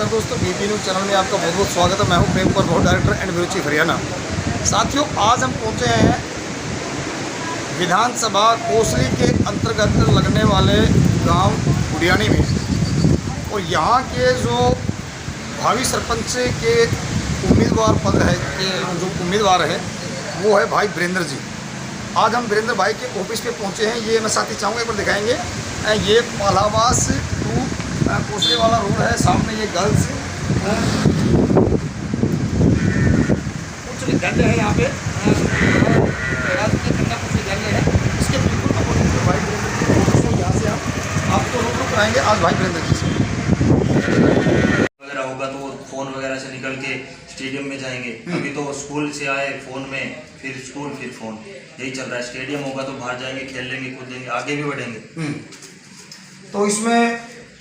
नमस्कार दोस्तों, BP news channel में आपका बहुत बहुत स्वागत है। मैं हूं Prem Kumar, director and bureau chief Haryana. साथियों, आज हम पहुंचे हैं विधानसभा कोसली के अंतर्गत लगने वाले गांव गुडियानी में, और यहां के जो भावी सरपंच के उम्मीदवार पद है के जो उम्मीदवार है वो है भाई वीरेंद्र जी। आज हम वीरेंद्र भाई के ऑफिस पे पहुंचे हैं। ये मैं साथी चाहूँगा एक बार दिखाएंगे। ये पालावास टू कोसली वाला रोड है। सामने ये गर्ल्स कुछ गले हैं यहाँ पे, कुछ गले हैं। इसके बिल्कुल अपोजिट भाई वीरेंद्र जी के ऑफिस है। यहाँ से हम आपको रूबरू कराएंगे आज भाई वीरेंद्र जी से। वगैरह होगा तो वो फोन वगैरह से निकल के स्टेडियम में जाएंगे। अभी तो स्कूल से आए फोन में, फिर स्कूल फिर फोन, यही चल रहा है। स्टेडियम होगा तो बाहर जाएंगे, खेल लेंगे, कूदेंगे, आगे भी बढ़ेंगे। तो इसमें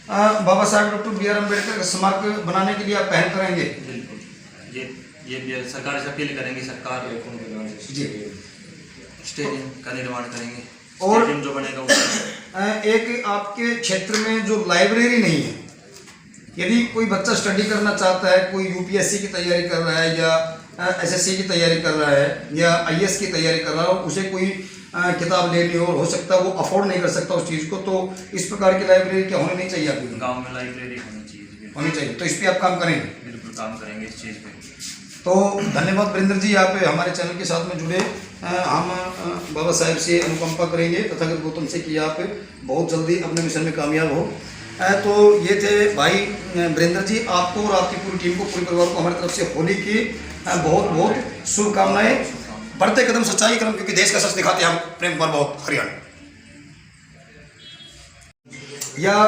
बाबा साहब डॉक्टर बी.आर. अम्बेडकर का स्मारक बनाने के लिए आप पहल करेंगे? बिल्कुल, ये सरकार से अपील करेंगे। सरकार जी स्टेडियम का निर्माण करेंगे, और स्टेडियम जो बनेगा उसका। एक आपके क्षेत्र में जो लाइब्रेरी नहीं है, यदि कोई बच्चा स्टडी करना चाहता है, कोई यूपीएससी की तैयारी कर रहा है या एसएससी की तैयारी कर रहा है या आईएएस की तैयारी कर रहा है, और उसे कोई किताब लेनी हो और हो सकता है वो अफोर्ड नहीं कर सकता उस चीज़ को, तो इस प्रकार की लाइब्रेरी क्या होनी नहीं चाहिए आपके गांव में लाइब्रेरी होनी चाहिए। तो इस पर आप काम करेंगे? बिल्कुल काम करेंगे इस चीज़ पे। तो धन्यवाद वीरेंद्र जी, आप हमारे चैनल के साथ में जुड़े। हम बाबा साहेब से अनुकंपा करेंगे तथागत गौतम से कि आप बहुत जल्दी अपने मिशन में कामयाब हो। तो ये थे भाई वीरेंद्र जी। आपको और आपकी पूरी टीम को, पूरे परिवार को हमारी तरफ से होली की बहुत बहुत शुभकामनाएं। बढ़ते कदम सच्चाई कदम, क्योंकि देश का सच दिखाते हैं हम प्रेम कुमार बहुत हरियाणा। या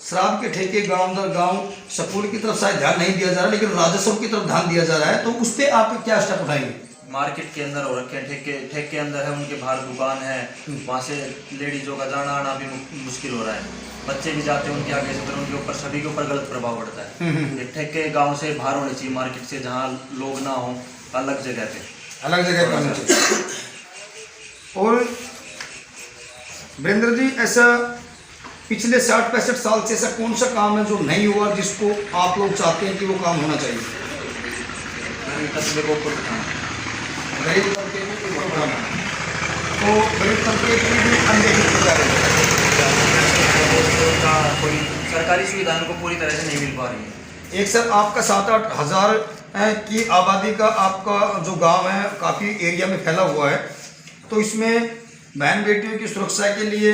शराब के ठेके गांव दर गांव स्कूल की तरफ शायद ध्यान नहीं दिया जा रहा, लेकिन राजस्व की तरफ ध्यान दिया जा रहा है, तो उस पर आप क्या स्टेप उठाएंगे? मार्केट के अंदर हो रखे हैं, ठेके के अंदर है, उनके बाहर दुकान है, वहाँ से लेडीजों का जाना आना भी मुश्किल हो रहा है। बच्चे भी जाते हैं उनके आगे से, तो उनके ऊपर सभी के ऊपर गलत प्रभाव पड़ता है। एक ठेके गांव से बाहर होने चाहिए, मार्केट से, जहाँ लोग ना हो, अलग जगह पे, अलग जगह पे होना चाहिए। और वीरेंद्र जी, ऐसा पिछले 60-65 साल से ऐसा कौन सा काम है जो नहीं हुआ, जिसको आप लोग चाहते हैं कि वो काम होना चाहिए? गरीब तबके को ऊपर उठाना। गरीब तबके को ऊपर उठाना। तो गरीब तबके की भी अनदेखी की जा रही है। कोई सरकारी सुविधा उनको पूरी तरह से नहीं मिल पा रही है। एक सर, आपका 7-8 हज़ार की आबादी का आपका जो गांव है काफ़ी एरिया में फैला हुआ है, तो इसमें बहन बेटियों की सुरक्षा के लिए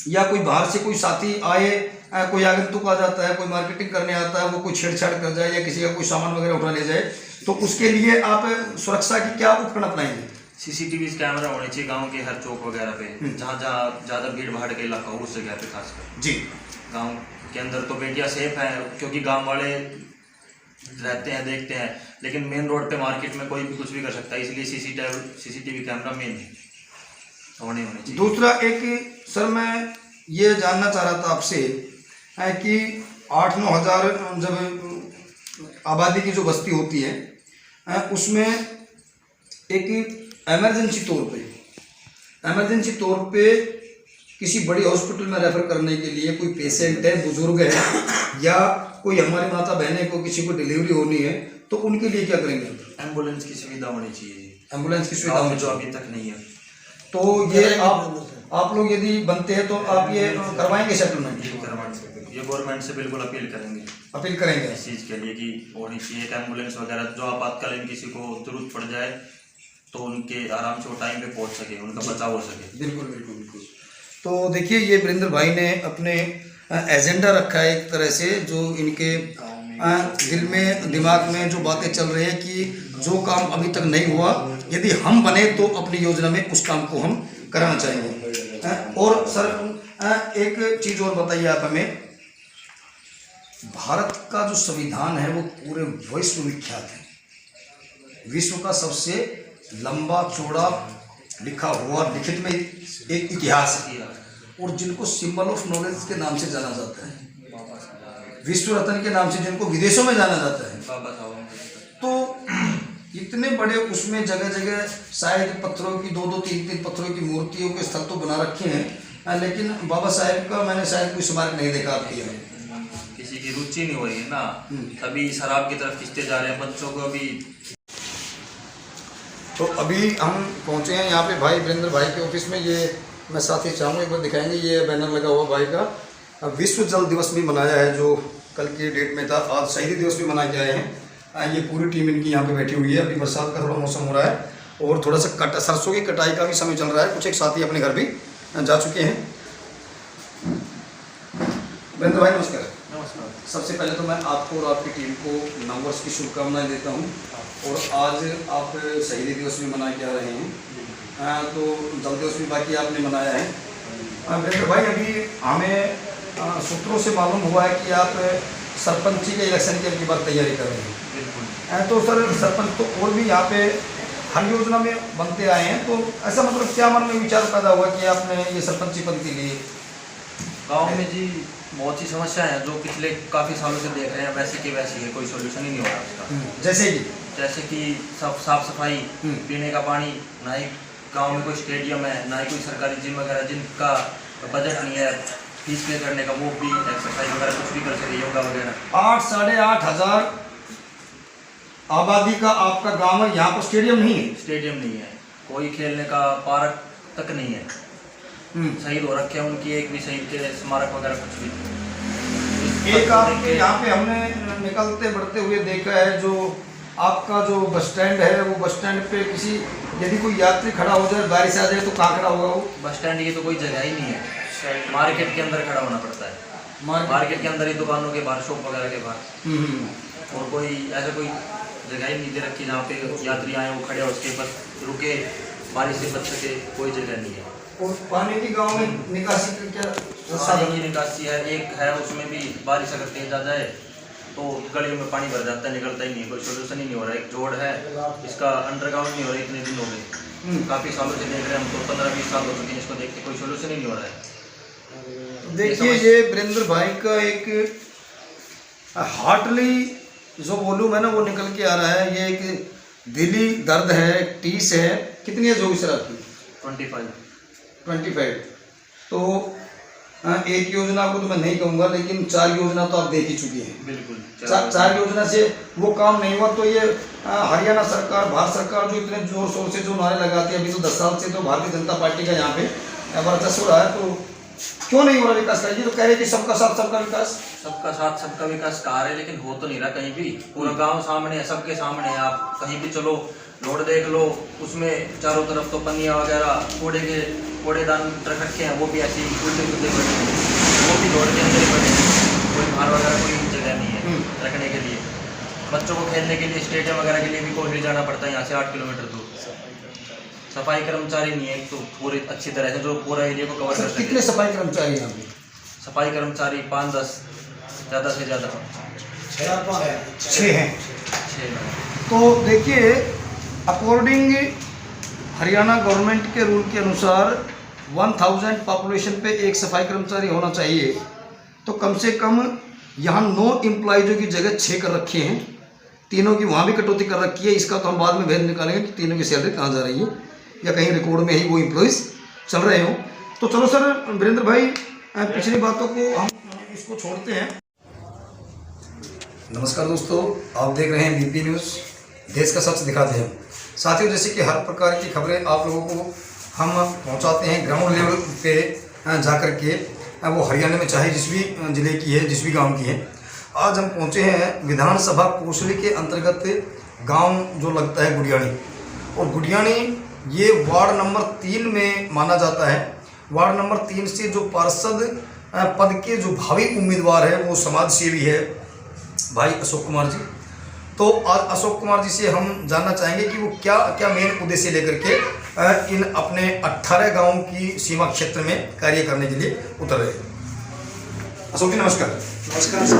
या कोई बाहर से कोई साथी आए, कोई आगंतुक आ जाता है, कोई मार्केटिंग करने आता है, वो कोई छेड़छाड़ कर जाए या किसी का कोई सामान वगैरह उठा ले जाए, तो उसके लिए आप सुरक्षा की क्या उपकरण अपनाएंगे? सीसीटीवी कैमरा होने चाहिए गांव के हर चौक वगैरह पे, जहाँ ज़्यादा भीड़ भाड़ का इलाका हो उस जगह पे खासकर। जी, गांव के अंदर तो बेटियाँ सेफ हैं, क्योंकि गांव वाले रहते हैं, देखते हैं, लेकिन मेन रोड पे मार्केट में कोई भी कुछ भी कर सकता है, इसलिए सीसीटीवी कैमरा मेन होने चाहिए। दूसरा एक सर, मैं ये जानना चाह रहा था आपसे कि 8-9 हज़ार जब आबादी की जो बस्ती होती है, उसमें एक इमरजेंसी तौर पे किसी बड़ी हॉस्पिटल में रेफर करने के लिए कोई पेशेंट है, बुजुर्ग है, या कोई हमारी माता बहनें को किसी को डिलीवरी होनी है, तो उनके लिए क्या करेंगे? एम्बुलेंस की सुविधा होनी चाहिए। एम्बुलेंस की सुविधा होनी जो अभी तक नहीं है, तो ये आप लोग यदि बनते हैं तो आप ये करवाएंगे सेटलमेंट? ये गवर्नमेंट से बिल्कुल अपील करेंगे इस चीज़ के लिए कि होनी चाहिए एक एम्बुलेंस वगैरह, जो आपातकालीन किसी को जरूरत पड़ जाए तो उनके आराम से वो टाइम पे पहुंच सके, उनका बचाव हो सके। बिल्कुल। तो देखिए, ये वीरेंद्र भाई ने अपने एजेंडा रखा है एक तरह से, जो इनके दिल में दिमाग में जो बातें चल रही है कि जो काम अभी तक नहीं हुआ, यदि हम बने तो अपनी योजना में उस काम को हम कराना चाहेंगे। और सर, एक चीज़ और बताइए आप हमें, भारत का जो संविधान है वो पूरे विश्व विख्यात है। विश्व का सबसे लंबा चौड़ा लिखा हुआ लिखित में एक इतिहास है, और जिनको सिंबल ऑफ नॉलेज के नाम से जाना जाता है, विश्व रत्न के नाम से जिनको विदेशों में जाना जाता है, तो इतने बड़े उसमें जगह जगह शायद पत्थरों की 2-2, 3-3 पत्थरों की मूर्तियों के स्थल तो बना रखे हैं, लेकिन बाबा साहेब का मैंने शायद कोई स्मारक नहीं देखा आपके यहाँ। किसी की रुचि नहीं हो रही है ना, तभी शराब की तरफ खींचते जा रहे हैं बच्चों को अभी। तो अभी हम पहुंचे हैं यहाँ पे भाई वीरेंद्र भाई के ऑफिस में। ये मैं साथ ही चाहूँगा एक बार दिखाएंगे, ये बैनर लगा हुआ भाई का। अब विश्व जल दिवस भी मनाया है जो कल की डेट में था, आज शहीदी दिवस भी मनाए गए हैं। ये पूरी टीम इनकी यहाँ पे बैठी हुई है। अभी बरसात का थोड़ा मौसम हो रहा है और थोड़ा सा सरसों की कटाई का भी समय चल रहा है। कुछ एक साथी अपने घर भी जा चुके हैं। वीरेंद्र भाई नमस्कार। नमस्कार। सबसे पहले तो मैं आपको और आपकी टीम को नववर्ष की शुभकामनाएं देता हूँ। और आज आप शहीदी दिवस भी मना के आ रहे हैं, तो जल दिवस भी बाकी आपने मनाया है। वीरेंद्र भाई अभी हमें सूत्रों से मालूम हुआ है कि आप सरपंची के इलेक्शन की अगली बार तैयारी कर रहे हैं। बिल्कुल। तो सर सरपंच तो और भी यहाँ पे हर योजना में बनते आए हैं, तो ऐसा मतलब क्या मन में विचार पैदा हुआ कि आपने ये सरपंची पद के लिए? गाँव में जी बहुत सी समस्याएं हैं जो पिछले काफ़ी सालों से देख रहे हैं, वैसे की वैसी है, कोई सोल्यूशन ही नहीं हो रहा उसका। जैसे कि सब साफ सफाई, पीने का पानी, ना ही गांव में कोई स्टेडियम है, ना ही कोई सरकारी जिम वगैरह जिनका बजट नहीं है फीस पे करने का, वो भी एक्सरसाइज वगैरह कुछ भी कर सके, योगा वगैरह। 8-8.5 हज़ार आबादी का आपका गांव है, यहाँ पर स्टेडियम नहीं है? स्टेडियम नहीं है, कोई खेलने का पार्क तक नहीं है। शहीद हो रखे हैं उनकी एक भी शहीद के स्मारक वगैरह कुछ भी। एक आपके यहाँ पे हमने निकलते बढ़ते हुए देखा है, जो आपका जो बस स्टैंड है वो बस स्टैंड पे किसी यदि कोई यात्री खड़ा हो जाए, बारिश आ जाए तो कहाँ खड़ा होगा वो? बस स्टैंड की तो कोई जगह ही नहीं है, मार्केट के अंदर खड़ा होना पड़ता है। मार्केट के अंदर ही, दुकानों के बाहर, शॉप वगैरह के बाहर। और कोई ऐसा कोई जगह ही नहीं दे रखी जहाँ पे यात्री आए वो खड़े हो उसके बस रुके, बारिश से बच सके, कोई जगह नहीं है। और पानी की गांव में निकासी का क्या? पानी की निकासी है, एक है, उसमें भी बारिश अगर तेज आ जाए तो गलियों में पानी भर जाता है, निकलता ही नहीं है, कोई सोल्यूशन ही नहीं हो रहा है। एक जोड़ है, इसका अंडरग्राउंड नहीं हो रहा है, इतने दिन हो गए, काफ़ी सालों से देख रहे हैं हम तो, 15-20 साल हो चुके हैं इसको देखते, कोई सोल्यूशन ही नहीं हो रहा है। देखिए ये वीरेंद्र भाई का एक हार्टली जो वॉल्यूम है ना वो निकल के आ रहा है। ये एक दिली दर्द है, टीस है। कितनी एज होगी सर आपकी? 25। तो एक योजना को तो मैं नहीं कहूँगा, लेकिन 4 योजना तो आप देख ही चुकी हैं। बिल्कुल। 4 योजना से वो काम नहीं हुआ तो ये हरियाणा सरकार, भारत सरकार जो इतने जोर शोर से जो नारे लगाती है, अभी तो 10 साल से तो भारतीय जनता पार्टी का यहाँ पे वर्चस्व रहा है, तो क्यों नहीं हो रहा विकास का? ये तो कह रहे कि सबका साथ सबका विकास। सबका साथ सबका विकास कहा रहे, लेकिन हो तो नहीं रहा कहीं भी। पूरा गांव सामने है, सबके सामने है, आप कहीं भी चलो, रोड देख लो, उसमें चारों तरफ तो पन्नियाँ वगैरह, कूड़ेदान ट्रक रखे हैं, वो भी ऐसे ही उल्टे पड़े हैं, वो भी रोड के अंदर ही पड़े हैं, कोई बाहर वगैरह कोई जगह नहीं है रखने के लिए। बच्चों को खेलने के लिए स्टेडियम वगैरह के लिए भी कोहली जाना पड़ता है यहाँ से 8 किलोमीटर दूर। सफाई कर्मचारी नहीं है एक तो पूरी अच्छी तरह से जो पूरा एरिया को कवर कर सके। कितने सफाई कर्मचारी हैं अभी? सफाई कर्मचारी 5-10, ज़्यादा से ज़्यादा 6 हैं। तो देखिए अकॉर्डिंग हरियाणा गवर्नमेंट के रूल के अनुसार 1000 पॉपुलेशन पे एक सफाई कर्मचारी होना चाहिए। तो कम से कम यहाँ 9 एम्प्लॉयज़ों की जगह 6 कर रखे हैं, तीनों की वहाँ भी कटौती कर रखी है। इसका तो हम बाद में भेद निकालेंगे कि तीनों की सैलरी कहाँ जा रही है, या कहीं रिकॉर्ड में ही वो एम्प्लॉयज़ चल रहे हो। तो चलो सर वीरेंद्र भाई पिछली बातों को हम इसको छोड़ते हैं। नमस्कार दोस्तों, आप देख रहे हैं बीपी न्यूज़, देश का सच दिखाते हैं। साथियों जैसे कि हर प्रकार की खबरें आप लोगों को हम पहुंचाते हैं ग्राउंड लेवल पे जाकर के, वो हरियाणा में चाहे जिस भी ज़िले की है, जिस भी गांव की है। आज हम पहुंचे हैं विधानसभा कोसली के अंतर्गत गांव जो लगता है गुडियानी, और गुडियानी ये वार्ड नंबर 3 में माना जाता है। वार्ड नंबर 3 से जो पार्षद पद के जो भावी उम्मीदवार है वो समाज सेवी है भाई अशोक कुमार जी। तो आज अशोक कुमार जी से हम जानना चाहेंगे कि वो क्या क्या मेन उद्देश्य लेकर के इन अपने 18 गाँव की सीमा क्षेत्र में कार्य करने के लिए उतर रहे हैं। अशोक जी नमस्कार। नमस्कार सर।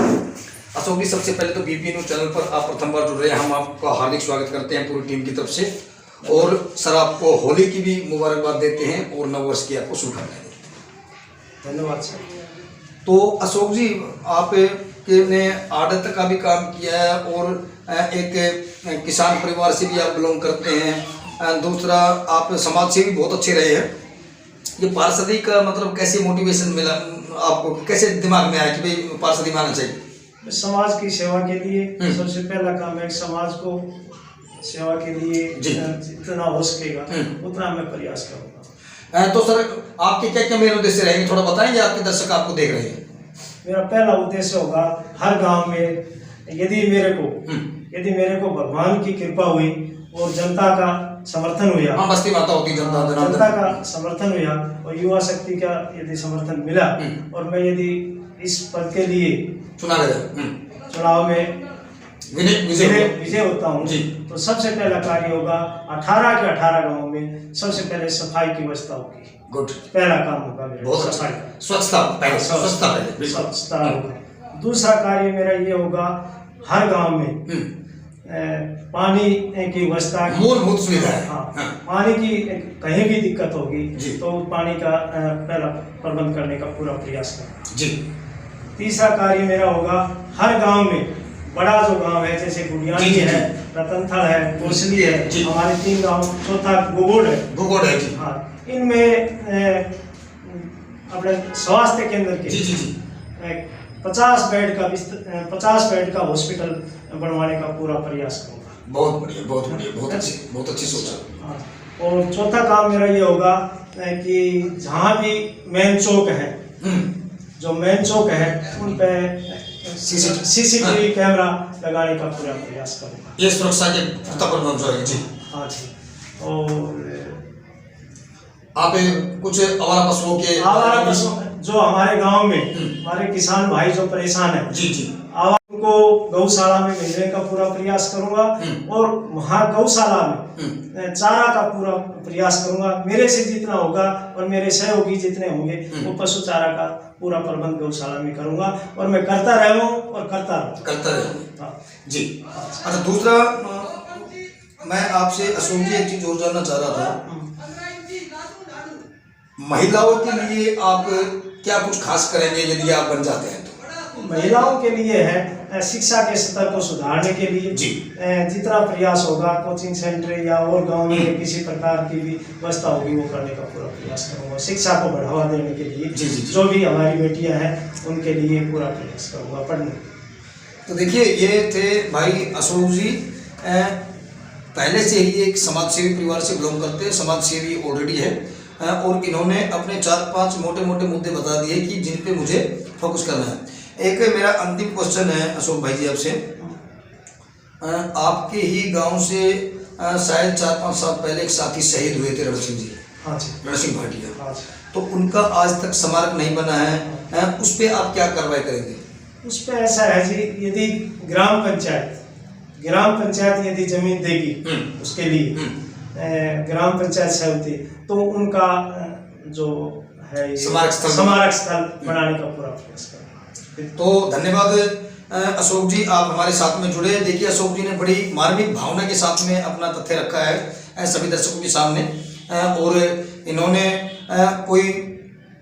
अशोक जी सबसे पहले तो बीपी न्यूज़ चैनल पर आप प्रथम बार जुड़ रहे हैं, हम आपका हार्दिक स्वागत करते हैं पूरी टीम की तरफ से, और सर आपको होली की भी मुबारकबाद देते हैं और नववर्ष की आपको शुभकामनाएं देते हैं। धन्यवाद सर। तो अशोक जी आपने आड़त का भी काम किया है और एक किसान परिवार से भी आप बिलोंग करते हैं, दूसरा आप समाज से भी बहुत अच्छे रहे हैं। ये पार्षदी का मतलब कैसे मोटिवेशन मिला आपको, कैसे दिमाग में आया कि भाई पार्षदी में आना चाहिए? समाज की सेवा के लिए सबसे पहला काम है, समाज को सेवा के लिए जितना हो सकेगा उतना मैं प्रयास करूँगा। तो सर आपके क्या क्या मेन उद्देश्य रहेंगे, थोड़ा बताएंगे, आपके दर्शक आपको देख रहे हैं। मेरा पहला उद्देश्य होगा हर गांव में यदि मेरे को भगवान की कृपा हुई और जनता का समर्थन हुआ, बस्ती माता होती जनता का समर्थन हुआ और युवा शक्ति का यदि समर्थन मिला और मैं यदि इस पद के लिए चुनाव में विजय होता हूँ तो सबसे पहला कार्य होगा 18 के 18 गाँव में सबसे पहले सफाई की व्यवस्था होगी। गुड, पहला काम होगा मेरा सफाई, स्वच्छता होगा। दूसरा कार्य मेरा ये होगा हर गांव में पानी की व्यवस्था, मूलभूत सुविधा है। हाँ, पानी की कहीं भी दिक्कत होगी तो पानी का पहला प्रबंध करने का पूरा प्रयास करना जी। तीसरा कार्य मेरा होगा हर गांव में, बड़ा जो गांव है जैसे गुड़ियानी है, रतनथल है, कोसली है, हमारे 3 गांव, चौथा गोगोड है जी। हाँ, इनमें अपने स्वास्थ्य केंद्र के 50 बेड का हॉस्पिटल बनवाने का पूरा प्रयास करूँगा। बहुत बढ़िया, बहुत अच्छी सोचा। और चौथा काम मेरा ये होगा कि जहाँ भी मेन चौक है, जो मेन चौक है उन पे सीसीटीवी कैमरा लगाने का पूरा प्रयास करूँगा। ये सुरक्षा के पुख्ता प्रबंध होंगे जी। हाँ जी। और आप कुछ आवारा पशुओं जो हमारे गांव में हमारे किसान भाई जो परेशान है जी, उनको गौशाला में भेजने का पूरा प्रयास करूंगा और वहाँ गौशाला में चारा का पूरा प्रयास करूंगा। मेरे से जितना होगा और मेरे सहयोगी जितने होंगे वो पशु चारा का पूरा प्रबंध गौशाला में करूंगा और मैं करता रहा हूँ और करता रहूँगा जी। अच्छा, दूसरा मैं आपसे अशोक जी एक चीज और जानना चाह रहा था, महिलाओं के लिए आप क्या कुछ खास करेंगे यदि आप बन जाते हैं तो? महिलाओं के लिए है शिक्षा के स्तर को सुधारने के लिए जी जितना प्रयास होगा, कोचिंग सेंटर या और गांव में किसी प्रकार की भी व्यवस्था होगी वो करने का पूरा प्रयास करूंगा। शिक्षा को बढ़ावा देने के लिए जी, जो भी हमारी बेटियां हैं उनके लिए पूरा प्रयास करूंगा पढ़ने। तो देखिए ये थे भाई अशोक जी, पहले से ही एक समाजसेवी परिवार से बिलोंग करते हैं, समाजसेवी ऑलरेडी है और इन्होंने अपने 4-5 मोटे मुद्दे बता दिए कि जिन पे मुझे फोकस करना है। एक मेरा अंतिम क्वेश्चन है अशोक भाई जी आपसे, आपके ही गांव से शायद 4-5 साल पहले एक साथी शहीद हुए थे, रण सिंह जी। हाँ जी, रण सिंह भाटिया। तो उनका आज तक स्मारक नहीं बना है, उस पर आप क्या कार्रवाई करेंगे? उस पर ऐसा है जी, यदि ग्राम पंचायत यदि जमीन देगी उसके लिए ग्राम पंचायत समिति तो उनका जो है स्मारक स्थल बनाने का पूरा प्रयास करेंगे। तो धन्यवाद अशोक जी, आप हमारे साथ में जुड़े। देखिए अशोक जी ने बड़ी मार्मिक भावना के साथ में अपना तथ्य रखा है सभी दर्शकों के सामने और इन्होंने कोई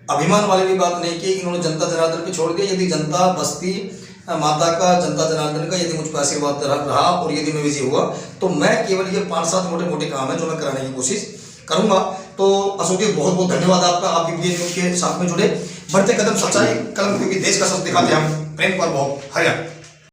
अभिमान वाली भी बात नहीं की, इन्होंने जनता जनार्दन पे छोड़ दिया। यदि जनता बस्ती माता का, जनता जनार्दन का यदि मुझ पर आशीर्वाद रहा और यदि मैं विजयी हुआ तो मैं केवल ये 5-7 मोटे काम है जो मैं कराने की कोशिश करूंगा। तो अशोक जी बहुत बहुत धन्यवाद आपका, आप भी के साथ में जुड़े। बढ़ते कदम सच्चाई कलम, क्योंकि देश का सच दिखाते हम। प्रेम पर बहुत हरियाणा।